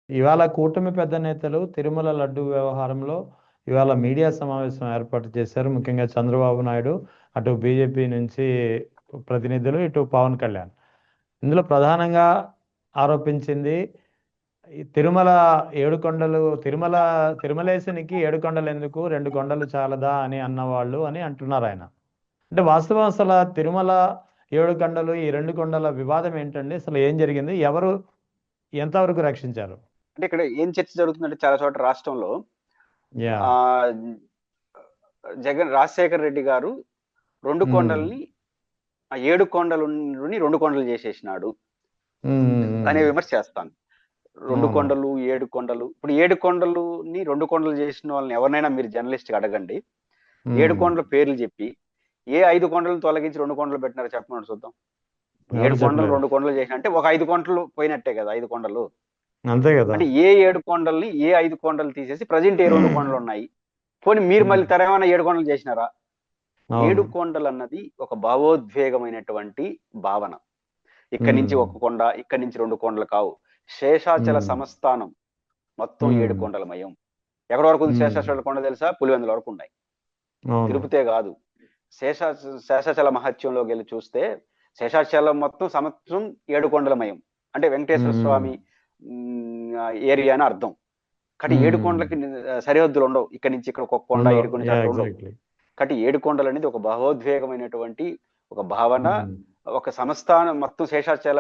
ఇవాళ కూటమి పెద్ద నేతలు తిరుమల లడ్డు వ్యవహారంలో ఇవాళ మీడియా సమావేశం ఏర్పాటు చేశారు. ముఖ్యంగా చంద్రబాబు నాయుడు, అటు బీజేపీ నుంచి ప్రతినిధులు, ఇటు పవన్ కళ్యాణ్. ఇందులో ప్రధానంగా ఆరోపించింది ఈ తిరుమల ఏడుకొండలు, తిరుమలేశనికి ఏడుకొండలు ఎందుకు, రెండు కొండలు చాలదా అని అన్నవాళ్ళు అని అంటున్నారు ఆయన. అంటే వాస్తవం అసలు తిరుమల ఏడుకొండలు, ఈ రెండు కొండల వివాదం ఏంటండి? అసలు ఏం జరిగింది? ఎవరు ఎంతవరకు రక్షించారు? అంటే ఇక్కడ ఏం చర్చ జరుగుతుందంటే చాలా చోట్ల రాష్ట్రంలో యా. ఆ రాజశేఖర్ రెడ్డి గారు రెండు ఉమ్, కొండల్ని ఆ 7 కొండలని 2 కొండలు చేసేసినాడు అనే ఉమ్, విమర్శ చేస్తాను. రెండు అవును. కొండలు 7 కొండలు, ఇప్పుడు 7 కొండలని 2 కొండలు చేసిన వాళ్ళని ఎవరినైనా మీరు జర్నలిస్ట్ గా అడగండి. ఏడు ఉమ్, కొండల పేర్లు చెప్పి ఏ 5 కొండలను తొలగించి 2 కొండలు పెట్టినారో చెప్పమని చూద్దాం. ఇప్పుడు ఎవరు 7 కొండలు చెప్పలేరు. 2 కొండలు చేసిన అంటే ఒక 5 కొండలు పోయినట్టే కదా. 5 కొండలు అంతే కదా. అంటే ఏ 7 కొండల్ని ఏ 5 కొండలు తీసేసి ప్రజెంట్ ఏ 2 కొండలు ఉన్నాయి. పోనీ మీరు మళ్ళీ ఉమ్, తెరవన 7 కొండలు చేసినారా? అవును. 7 కొండలు అన్నది ఒక భావోద్వేగమైనటువంటి భావన. ఇక్కడి నుంచి ఉమ్, ఒక కొండ, ఇక్కడి నుంచి 2 కొండలు కావు. శేషాచల ఉమ్, సంస్థానం మొత్తం ఉమ్, 7 కొండలమయం. ఎక్కడి వరకు ఉంది ఉమ్, శేషాచల కొండ తెలుసా? పులివెందుల వరకు ఉన్నాయి. అవును. తిరుపతే కాదు. శేషా శేషాచల మహత్యంలోకి వెళ్ళి చూస్తే శేషాచలం మొత్తం సంవత్సరం 7 కొండలమయం. అంటే వెంకటేశ్వర ఉమ్, స్వామి ఏరియా అని అర్థం. కాబట్టి ఏడు ఉమ్, కొండలకి సరిహద్దులు ఉండవు. ఇక్కడి నుంచి ఇక్కడ ఒక కొండ, ఉండవు. ఇక్కడి నుంచి యా, అక్కడ ఉండవు. ఎగ్జాక్ట్లీ. కాబట్టి 7 కొండలు అనేది ఒక భావోద్వేగమైనటువంటి ఒక భావన. ఉమ్, ఒక సంస్థానం మొత్తం శేషాచల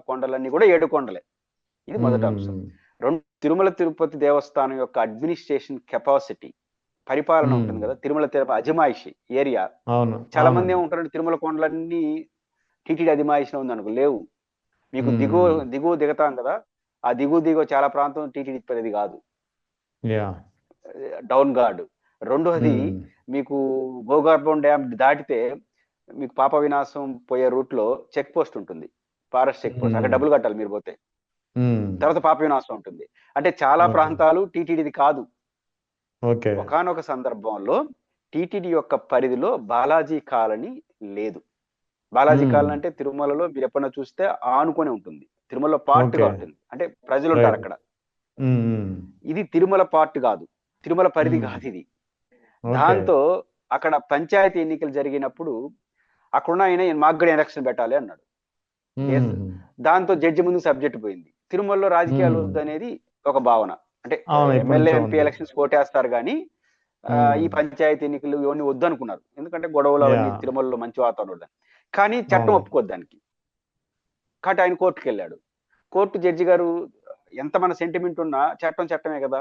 కొండలన్నీ కూడా 7 కొండలే. ఇది మొదటి అంశం. ఉమ్, రెండు, తిరుమల తిరుపతి దేవస్థానం యొక్క అడ్మినిస్ట్రేషన్ కెపాసిటీ, పరిపాలన ఉమ్, ఉంటుంది కదా. తిరుమల తిరుపతి అజమాయిషి ఏరియా. అవును. చాలా మంది అవునండి. ఏమంటారంటే తిరుమల కొండలన్నీ టీటీడీ అజమాయిషిలో ఉంది అనుకో. లేవు. మీకు దిగువ ఉమ్, దిగువ దిగతాం కదా. ఆ దిగువ చాలా ప్రాంతం టీటీడీ పరిధి కాదు. యా. Down guard. రెండోది, ఉమ్, మీకు భూగర్భం డ్యామ్ దాటితే మీకు పాప వినాశం పోయే రూట్ లో చెక్ పోస్ట్ ఉంటుంది. Forest check post. అక్కడ ఉమ్, డబ్బులు కట్టాలి మీరు పోతే. ఉమ్, తర్వాత పాప వినాశం ఉంటుంది. అంటే చాలా ఓకే. ప్రాంతాలు టీటీడీది కాదు. ఓకే. ఒకానొక సందర్భంలో టీటీడీ యొక్క పరిధిలో బాలాజీ కాలనీ లేదు. బాలాజీ ఉమ్, కాలనీ అంటే తిరుమలలో మీరు ఎప్పుడైనా చూస్తే ఆనుకొని ఉంటుంది. తిరుమలలో పార్ట్ గా ఓకే. ఉంటుంది. అంటే ప్రజలు ఉంటారు రైట్. అక్కడ. ఉమ్, ఉమ్, ఇది తిరుమల పార్ట్ కాదు. తిరుమల పరిధి ఉమ్, కాదు ఇది. ఓకే. దాంతో అక్కడ పంచాయతీ ఎన్నికలు జరిగినప్పుడు అక్కడున్న ఆయన మాకు కూడా ఎలక్షన్ పెట్టాలి అన్నాడు. ఎస్. ఉమ్, దాంతో జడ్జి ముందు సబ్జెక్ట్ పోయింది. తిరుమలలో రాజకీయాలు ఉమ్, వద్దు అనేది ఒక భావన. అంటే అవును. ఇప్పటి ఎమ్మెల్యే నుంచో ఎంపీ ఉంది. ఎలక్షన్స్ కోటేస్తారు కానీ ఈ ఉమ్, పంచాయతీ ఎన్నికలు ఇవన్నీ వద్దు అనుకున్నారు. ఎందుకంటే గొడవలు యా. అవన్నీ తిరుమలలో మంచి వాతావరణం ఉండదు. కానీ చట్టం అవును. ఒప్పుకోద్దు దానికి. కాబట్టి ఆయన కోర్టుకు వెళ్ళాడు. కోర్టు జడ్జి గారు ఎంత మన సెంటిమెంట్ ఉన్నా చట్టం చట్టమే కదా.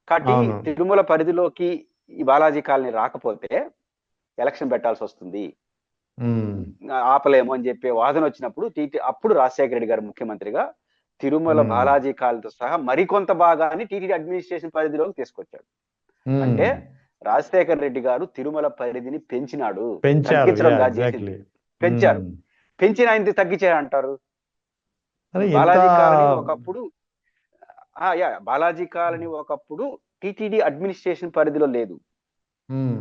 కాబట్టి అవును. తిరుమల పరిధిలోకి ఈ బాలాజీ కాలనీ రాకపోతే ఎలక్షన్ పెట్టాల్సి వస్తుంది, ఉమ్, ఆపలేము అని చెప్పే వాదన వచ్చినప్పుడు అప్పుడు రాజశేఖర రెడ్డి గారు ముఖ్యమంత్రిగా తిరుమల ఉమ్, బాలాజీ కాలనీతో సహా మరికొంత భాగాన్ని టీటీడీ అడ్మినిస్ట్రేషన్ పరిధిలోకి తీసుకొచ్చాడు. ఉమ్, అంటే రాజశేఖర రెడ్డి గారు తిరుమల పరిధిని పెంచినాడు, పెంచారు. యా, తగ్గించడం కాదు చేసింది. ఎగ్జాక్ట్లీ. పెంచారు. పెంచిన ఆయన తగ్గించారు అంటారు. అదే ఇప్పుడు ఎంత. బాలాజీ కాలనీ ఒకప్పుడు బాలాజీ కాలనీ ఒకప్పుడు టీటీడీ అడ్మినిస్ట్రేషన్ పరిధిలో లేదు. ఉమ్,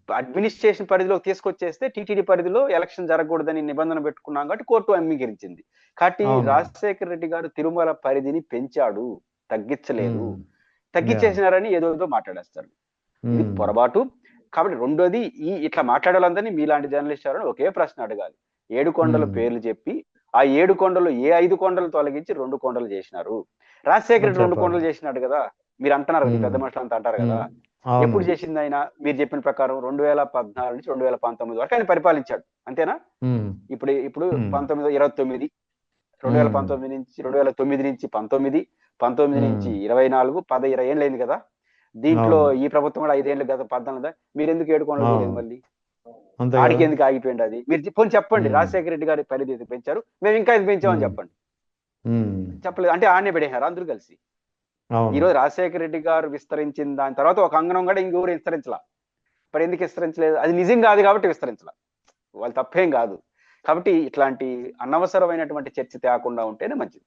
అడ్మినిస్ట్రేషన్ పరిధిలోకి తీసుకొచ్చేస్తే టీటీడీ పరిధిలో ఎలక్షన్ జరగకూడదని నిబంధన పెట్టుకున్నాం కాబట్టి కోర్టు అంగీకరించింది. కాబట్టి అవును. రాజశేఖర రెడ్డి గారు తిరుమల పరిధిని పెంచాడు, తగ్గించలేదు. ఉమ్, యా. తగ్గించేసినారని ఏదో మాట్లాడేస్తారు. ఇది ఉమ్, పొరపాటు. కాబట్టి రెండోది, ఇట్లా మాట్లాడాలందరినీ మీలాంటి జర్నలిస్ట్ ఎవరైనా ఒకే ప్రశ్న అడగాలి. 7 కొండల ఉమ్, పేర్లు చెప్పి ఆ 7 కొండలు ఏ 5 కొండలు తొలగించి 2 కొండలు చేసినారు. రాజశేఖర అది రెడ్డి రెండు చెప్పాలి. కొండలు చేసినాడు కదా. మీరు అంటున్నారు కదా, ఈ ఉమ్, పెద్ద మనుషులు అంతా అంటారు కదా. ఉమ్, అవును. ఎప్పుడు చేసింది ఆయన? మీరు చెప్పిన ప్రకారం 2014 నుంచి 2019 వరకు ఆయన పరిపాలించాడు. అంతేనా? ఉమ్, ఇప్పుడు ఇప్పుడు ఉమ్, 1929, ఉమ్, 2019 నుంచి 19, 19 ఉమ్, నుంచి 24, 10, 20 ఏళ్ళు అయింది కదా. దీంట్లో అవును. ఈ ప్రభుత్వం కూడా 5 ఏళ్ళు కదా, 14. మీరు ఎందుకు 7 కొండలు చేయలేదు అవును. మళ్ళీ? అంతే ఆడికి కదా. ఎందుకు ఆగిపోయింది అది? మీరు పోనీ చెప్పండి, ఉమ్, రాజశేఖర రెడ్డి గారి పరిధి ఎందుకు పెంచారు, మేము ఇంకా ఇది పెంచామని ఉమ్, చెప్పండి. ఉమ్, చెప్పలేదు అంటే ఆడనే పెడేశారు అందరూ కలిసి. ఈ అవును. రోజు రాజశేఖర రెడ్డి గారు విస్తరించిన దాని తర్వాత ఒక అంగనం కూడా ఇంకెవరు విస్తరించలా. మరి ఎందుకు విస్తరించలేదు? అది నిజం కాదు కాబట్టి విస్తరించలా. వాళ్ళు తప్పేం కాదు. కాబట్టి ఇట్లాంటి అనవసరమైనటువంటి చర్చ తేకుండా ఉంటేనే మంచిది.